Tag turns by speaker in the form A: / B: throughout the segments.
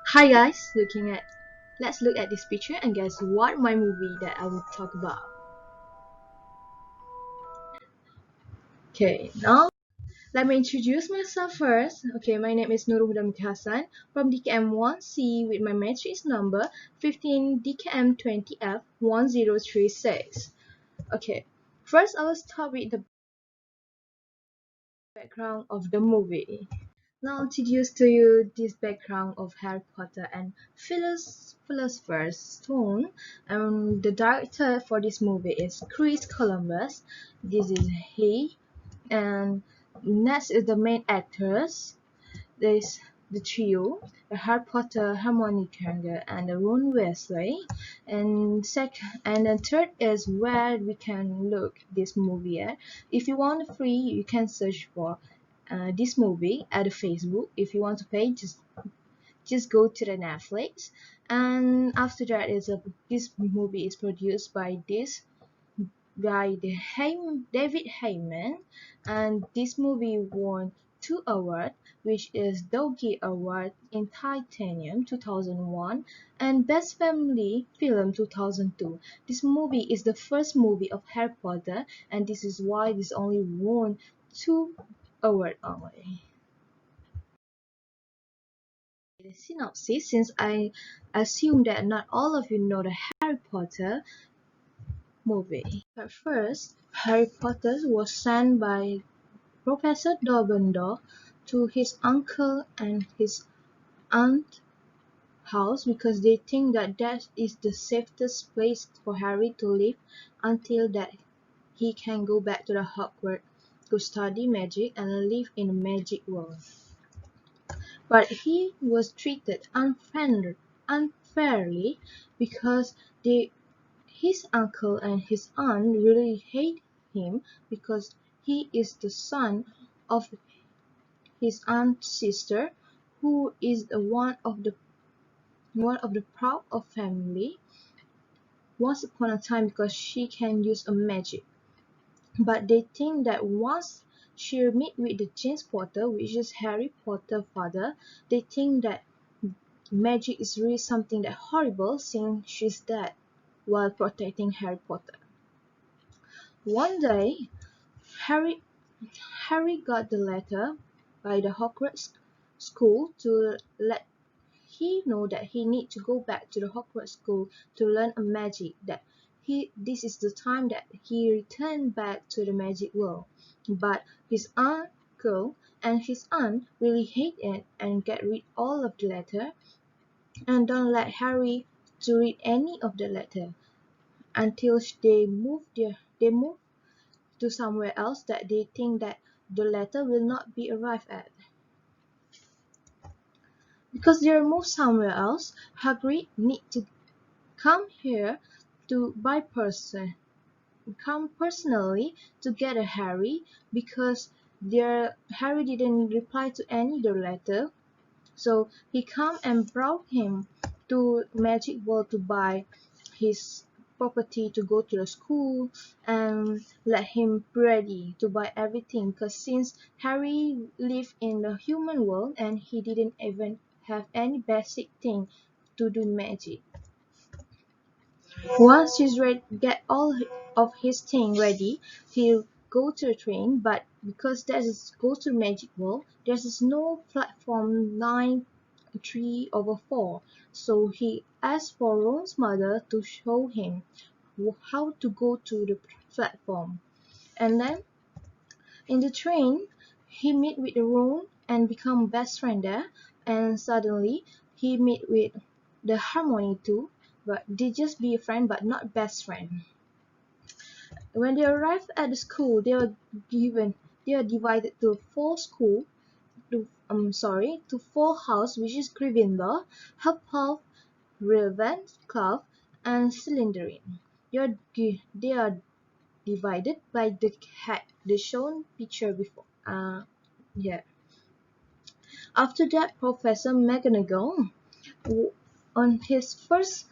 A: Hi guys, let's look at this picture and guess what my movie that I will talk about. Okay, now let me introduce myself first. Okay, my name is NURUL HASSAN from DKM1C with my matrix number 15 DKM20F1036. Okay, first I will start with the background of the movie. Now I'll introduce to you this background of Harry Potter and Philosopher's Stone. The director for this movie is Chris Columbus. This is he. And next is the main actors. There's the trio, the Harry Potter, Hermione Granger, and the Ron Weasley. And the third is where we can look this movie at. If you want free, you can search for this movie at Facebook. If you want to pay, just go to the Netflix. And after that is this movie is produced by this guy, David Heyman, and this movie won two awards, which is Doggy Award in Titanium 2001 and Best Family Film 2002. This movie is the first movie of Harry Potter, and this is why this only won two awards only. The synopsis, since I assume that not all of you know the Harry Potter movie. But first, Harry Potter was sent by Professor Dumbledore to his uncle and his aunt's house because they think that that is the safest place for Harry to live until that he can go back to the Hogwarts to study magic and live in a magic world. But he was treated unfairly because his uncle and his aunt really hate him because he is the son of his aunt's sister, who is one of the proud of family once upon a time because she can use a magic. But they think that once she meet with the James Potter, which is Harry Potter's father, they think that magic is really something that horrible since she's dead while protecting Harry Potter. One day, Harry Harry got the letter by the Hogwarts school to let he know that he need to go back to the Hogwarts school to learn a magic that this is the time that he returned back to the magic world. But his uncle and his aunt really hate it and get rid all of the letter and don't let Harry to read any of the letter until they move to somewhere else that they think that the letter will not be arrived at. Because they move somewhere else, Hagrid need to come here to come personally to get a Harry because Harry didn't reply to any of the letter. So he come and brought him to Magic World to buy his property to go to the school and let him ready to buy everything because since Harry lived in the human world and he didn't even have any basic thing to do magic. Once he's ready, get all of his thing ready, he'll go to the train. But because there's go to Magic World, there's no platform 9/3/4. So he asked for Ron's mother to show him how to go to the platform. And then in the train, he meet with Ron and become best friend there. And suddenly he meet with the Harmony too, but they just be a friend but not best friend. When they arrive at the school, they are divided to four house, which is Gryffindor, Hufflepuff, Ravenclaw, and Slytherin. They are divided by the shown picture before. Yeah. After that, Professor McGonagall, on his first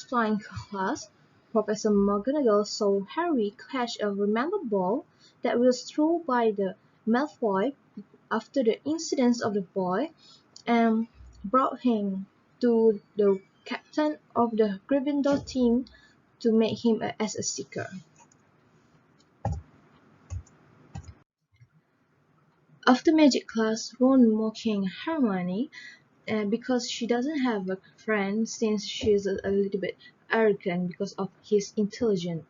A: flying class, Professor McGonagall saw Harry catch a remember ball that was thrown by the Malfoy after the incidents of the boy, and brought him to the captain of the Gryffindor team to make him as a seeker. After magic class, Ron mocking Hermione because she doesn't have a friend since she's a little bit arrogant because of his intelligence.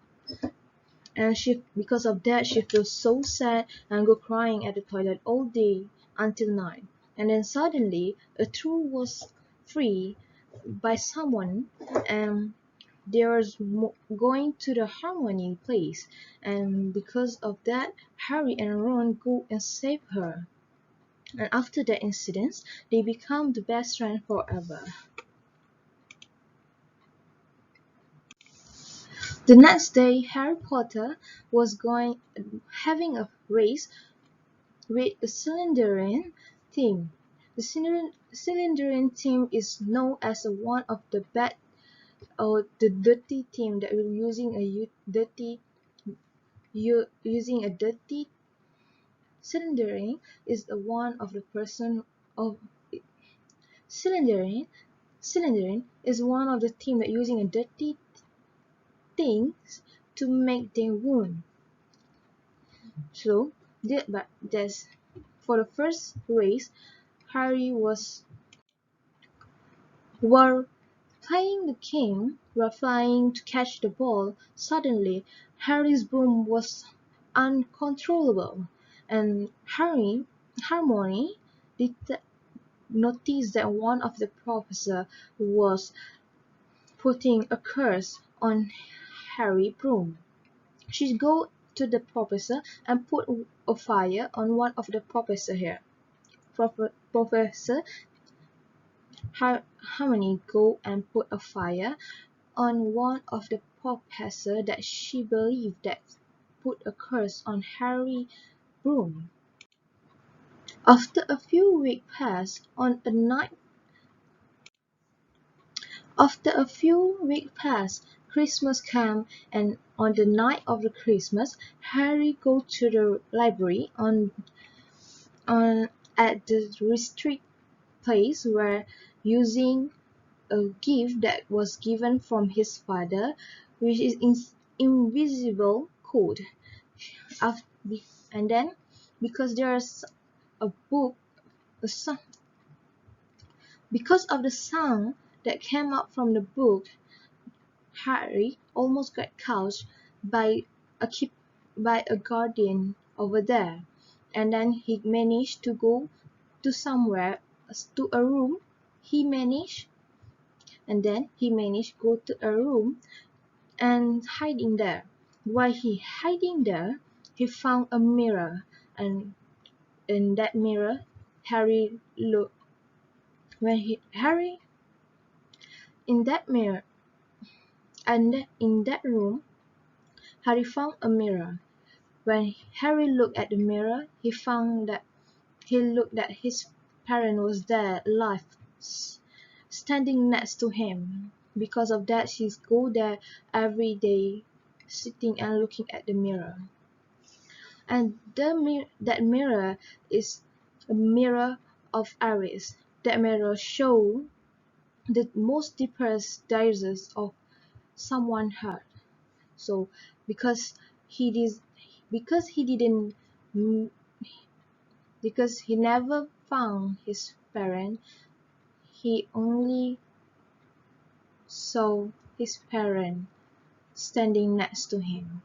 A: And because of that, she feels so sad and go crying at the toilet all day until night. And then suddenly, a truth was free by someone, and they were going to the Harmony place. And because of that, Harry and Ron go and save her. And after that incident, they become the best friends forever. The next day, Harry Potter was having a race with the Slytherin team. The Slytherin team is known as one of the bad or the dirty team that will using a dirty. Slytherin is one of the person of Slytherin. Slytherin is one of the team that using a dirty things to make them win. So, but that's for the first race, Harry were playing the game while flying to catch the ball. Suddenly, Harry's broom was uncontrollable, and Hermione noticed that one of the professor was putting a curse on Harry's broom. She go to the professor and put a fire on one of the professor here. Professor Harmony go and put a fire on one of the professor that she believed that put a curse on Harry's broom. After a few weeks passed, Christmas came, and on the night of the Christmas, Harry go to the library on at the restrict place where using a gift that was given from his father, which is invisible code. And then, because there's a book, a song, because of the sound that came out from the book, Harry almost got caught by a keep by a guardian over there, and then he managed to go to somewhere to a room. He managed, and then he managed to go to a room and hiding there. While he hiding there, he found a mirror, and in that mirror, Harry looked. Harry in that mirror, and in that room, Harry found a mirror. When Harry looked at the mirror, he looked that his parent was there, alive, standing next to him. Because of that, he go there every day, sitting and looking at the mirror. And that mirror is a mirror of Aries. That mirror show the most deepest desires of someone heart. So because he did, because he didn't, because he never found his parent, he only saw his parent standing next to him.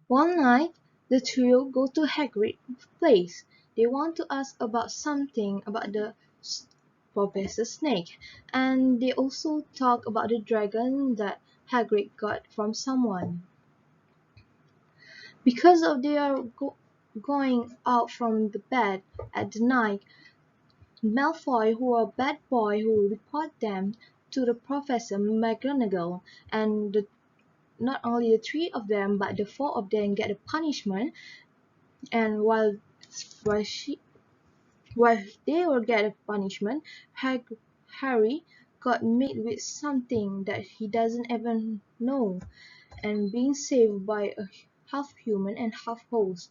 A: One night, the trio go to Hagrid's place. They want to ask about something about the Professor Snake, and they also talk about the dragon that Hagrid got from someone. Because of they are going out from the bed at the night, Malfoy, who are bad boy, who report them to the Professor McGonagall, and not only the three of them, but the four of them get a punishment. And while she while they will get a punishment, Harry got made with something that he doesn't even know, and being saved by a half human and half host.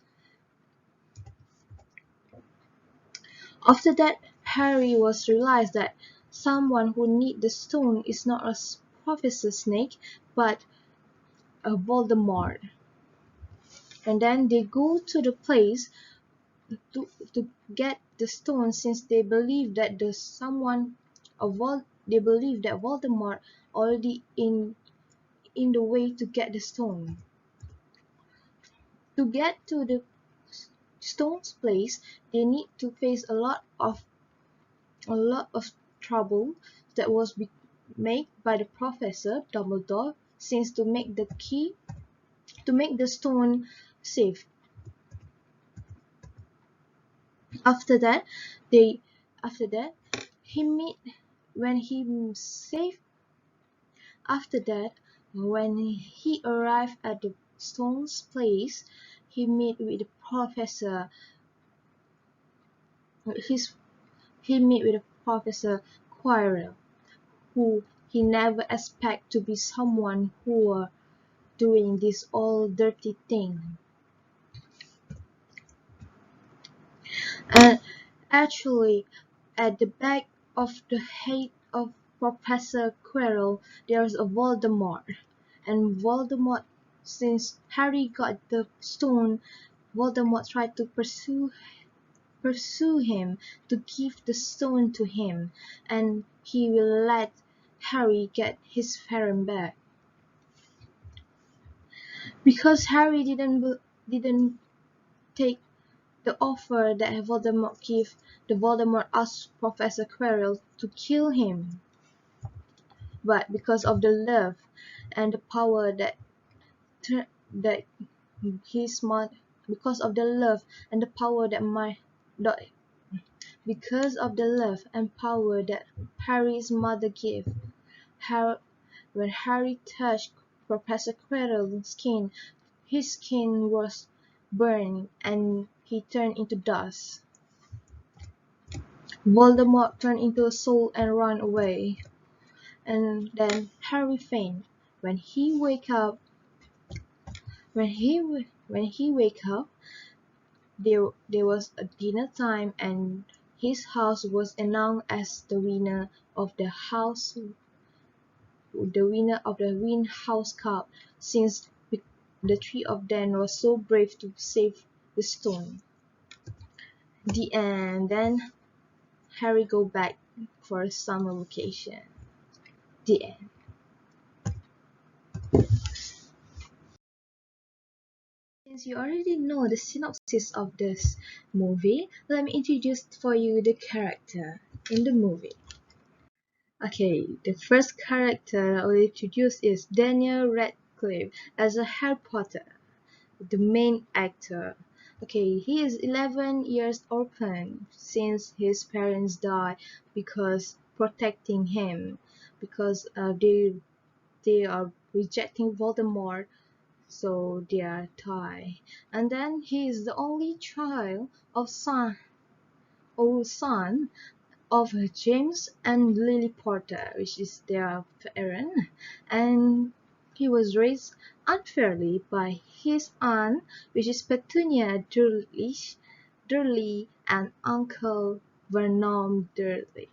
A: After that, Harry was realized that someone who need the stone is not a Professor Snake, but a Voldemort. And then they go to the place to get the stone, since they believe that they believe that Voldemort already in the way to get the stone. To get to the stone's place, they need to face a lot of trouble that was made by the Professor Dumbledore, since to make the stone safe. After that, they after that he meet when he safe after that when he arrived at the stone's place, he meet with the professor his he meet with the Professor Quirrell, who he never expect to be someone who are doing this all dirty thing. And actually, at the back of the head of Professor Quirrell, there's a Voldemort. And Voldemort, since Harry got the stone, Voldemort tried to pursue him to give the stone to him, and he will let Harry get his parent back. Because Harry didn't take the offer that Voldemort gave, the Voldemort asked Professor Quirrell to kill him. But because of the love and the power that his mother, because of the love and the power that my that because of the love and power that Harry's mother gave, Harry, when Harry touched Professor Quirrell's skin, his skin was burned and he turned into dust. Voldemort turned into a soul and ran away. And then Harry fainted. When he wake up, when he wake up, there was a dinner time, and his house was announced as the winner of the Win House Cup, since the three of them were so brave to save the stone. The end. Then Harry go back for a summer vacation. The end. Since you already know the synopsis of this movie, let me introduce for you the character in the movie. Okay, the first character I will introduce is Daniel Radcliffe as a Harry Potter, the main actor. Okay, he is 11 years orphan since his parents died because protecting him, because they are rejecting Voldemort, so they are tied. And then he is the only child son of James and Lily Potter, which is their parent, and he was raised unfairly by his aunt, which is Petunia Durley, and Uncle Vernon Durley.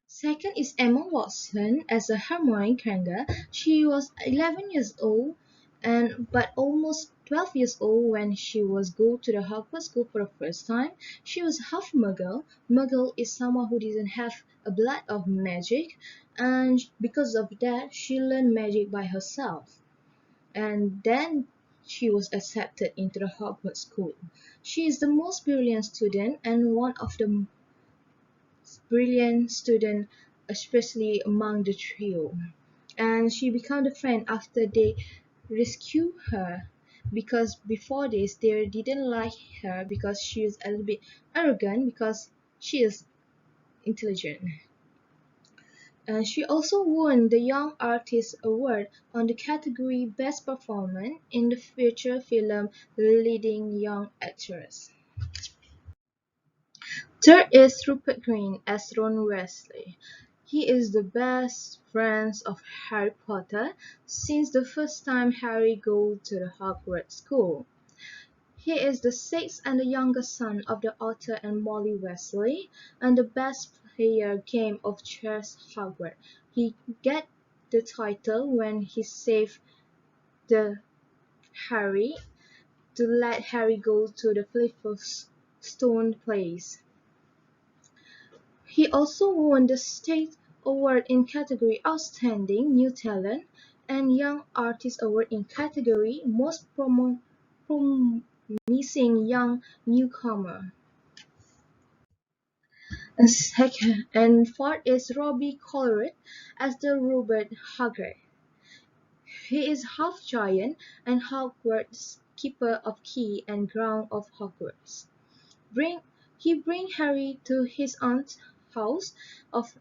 A: Second is Emma Watson as a Hermione Granger. She was 11 years old but almost 12 years old when she was go to the Hogwarts School for the first time. She was half Muggle. Muggle is someone who doesn't have a blood of magic, and because of that she learned magic by herself. And then she was accepted into the Hogwarts school. She is the most brilliant student and one of the brilliant students, especially among the trio. And she became a friend after they rescued her, because before this they didn't like her because she is a little bit arrogant because she is intelligent. And she also won the Young Artist Award on the category Best Performance in the feature film Leading Young Actress. Third is Rupert Grint as Ron Weasley. He is the best friend of Harry Potter since the first time Harry goes to the Hogwarts school. He is the sixth and the youngest son of the Arthur and Molly Weasley, and the best player game of chess Hogwarts. He get the title when he saved the Harry to let Harry go to the Philosopher's Stone place. He also won the State Award in category Outstanding New Talent and Young Artist Award in category Most Promising Young Newcomer. And fourth is Robbie Colruyt as the Rupert Hagrid. He is half giant and Hogwarts keeper of key and ground of Hogwarts. He brings Harry to his aunt's house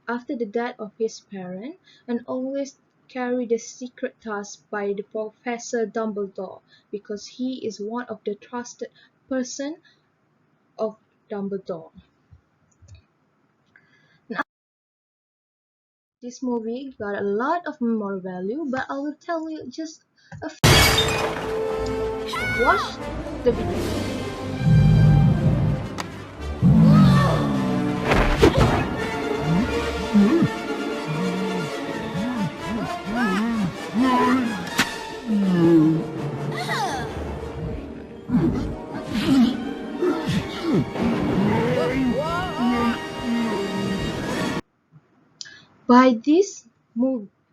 A: after the death of his parents, and always carry the secret task by the Professor Dumbledore because he is one of the trusted person of Dumbledore. Now, this movie got a lot of moral value, but I will tell you just a few. Watch the video.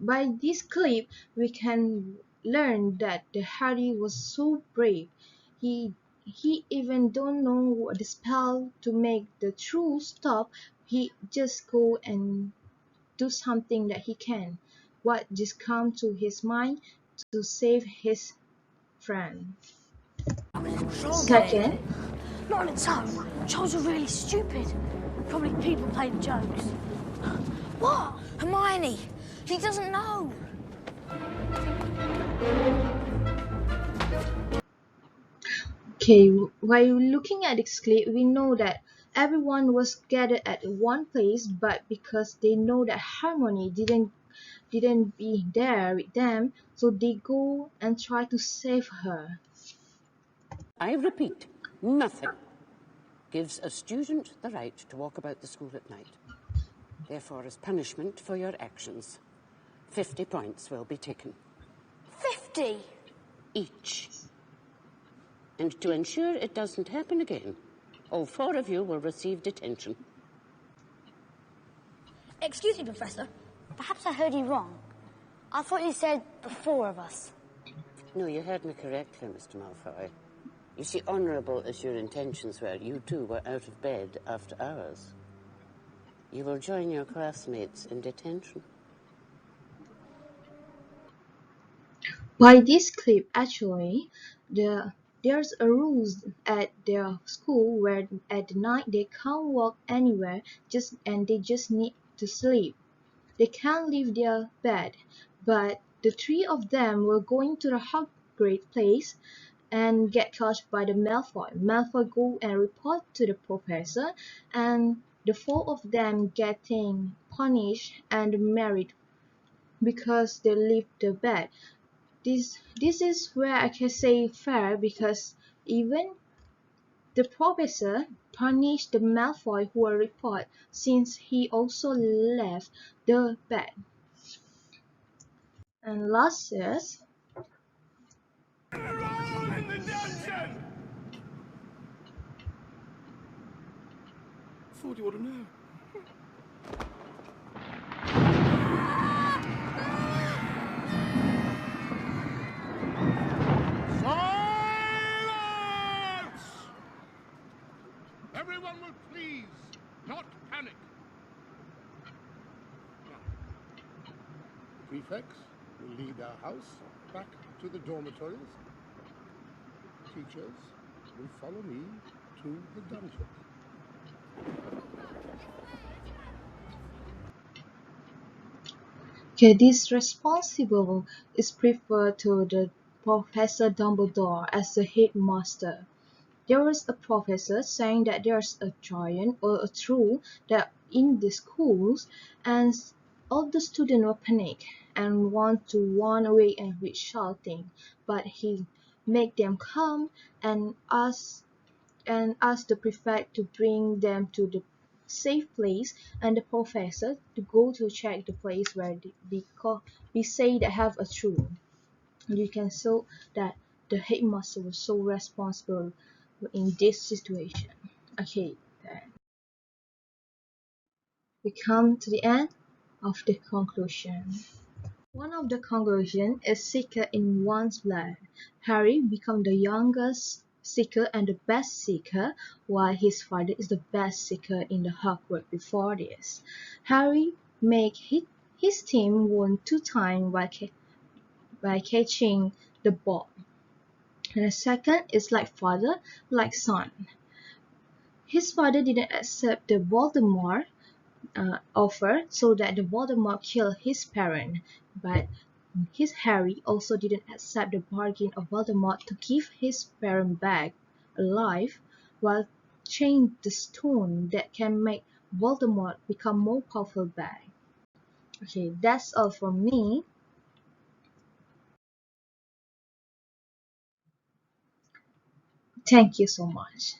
A: By this clip, we can learn that the Harry was so brave. He even don't know the spell to make the true stop. He just go and do something that he can. What just come to his mind to save his friend. Second,
B: Not on its own. Trolls are really stupid. Probably people playing jokes. What? Hermione! He doesn't know.
A: okay, while looking at this clip, we know that everyone was gathered at one place, but because they know that Harmony didn't be there with them, so they go and try to save her.
C: I repeat, nothing gives a student the right to walk about the school at night. Therefore, as punishment for your actions, 50 points will be taken.
B: 50?
C: Each. And to ensure it doesn't happen again, all 4 of you will receive detention.
B: Excuse me, Professor. Perhaps I heard you wrong. I thought you said the 4 of us.
C: No, you heard me correctly, Mr. Malfoy. You see, honourable as your intentions were, you too were out of bed after hours. You will join your classmates in detention.
A: By this clip, actually, there's a rules at their school where at night they can't walk anywhere, and they just need to sleep. They can't leave their bed, but the 3 of them were going to the Hagrid place and get caught by the Malfoy. Malfoy go and report to the professor, and the 4 of them getting punished and married because they leave the bed. This is where I can say fair, because even the professor punished the Malfoy who were report since he also left the bed. And last is
D: Thought you ought to know. Everyone will please not panic. Now, the prefects will lead our house back to the dormitories. Teachers will follow me to the dungeon.
A: Okay, this responsible is preferred to the Professor Dumbledore as the headmaster. There was a professor saying that there's a giant or a troll that in the schools, and all the students will panic and want to run away and with shouting, but he make them calm and ask the prefect to bring them to the safe place and the professor to go to check the place where we say they have a troll. You can show that the headmaster was so responsible in this situation. Okay, then we come to the end of the conclusion. One of the conclusions is seeker in one's blood. Harry became the youngest seeker and the best seeker, while his father is the best seeker in the Hogwarts before this. Harry made his team won 2 times by catching the ball. And the second is like father, like son. His father didn't accept the Voldemort offer so that the Voldemort killed his parent, but his Harry also didn't accept the bargain of Voldemort to give his parent back alive while change the stone that can make Voldemort become more powerful back. Okay, that's all from me. Thank you so much.